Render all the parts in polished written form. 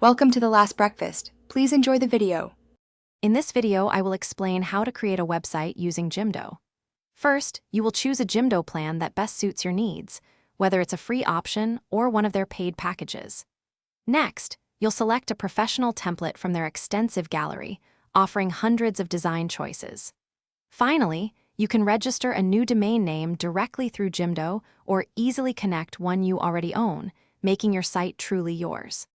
Welcome to the last breakfast. Please enjoy the video. In this video, I will explain how to create a website using Jimdo. First, you will choose a Jimdo plan that best suits your needs, whether it's a free option or one of their paid packages. Next, you'll select a professional template from their extensive gallery, offering hundreds of design choices. Finally, you can register a new domain name directly through Jimdo or easily connect one you already own, making your site truly yours.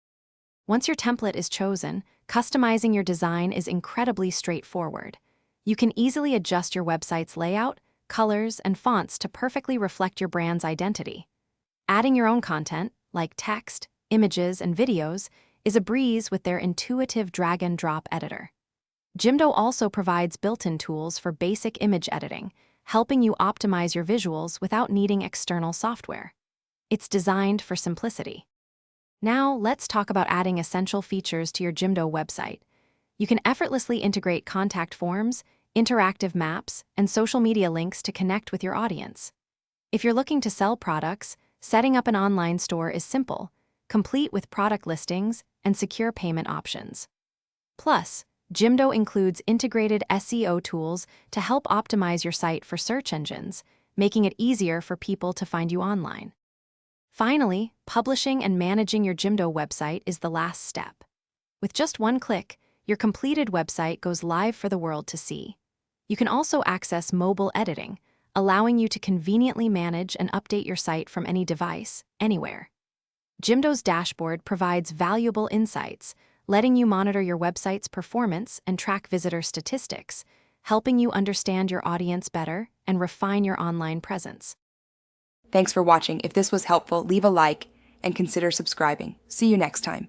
Once your template is chosen, customizing your design is incredibly straightforward. You can easily adjust your website's layout, colors, and fonts to perfectly reflect your brand's identity. Adding your own content, like text, images, and videos, is a breeze with their intuitive drag-and-drop editor. Jimdo also provides built-in tools for basic image editing, helping you optimize your visuals without needing external software. It's designed for simplicity. Now, let's talk about adding essential features to your Jimdo website. You can effortlessly integrate contact forms, interactive maps, and social media links to connect with your audience. If you're looking to sell products, setting up an online store is simple, complete with product listings and secure payment options. Plus, Jimdo includes integrated SEO tools to help optimize your site for search engines, making it easier for people to find you online. Finally, publishing and managing your Jimdo website is the last step. With just one click, your completed website goes live for the world to see. You can also access mobile editing, allowing you to conveniently manage and update your site from any device, anywhere. Jimdo's dashboard provides valuable insights, letting you monitor your website's performance and track visitor statistics, helping you understand your audience better and refine your online presence. Thanks for watching. If this was helpful, leave a like and consider subscribing. See you next time.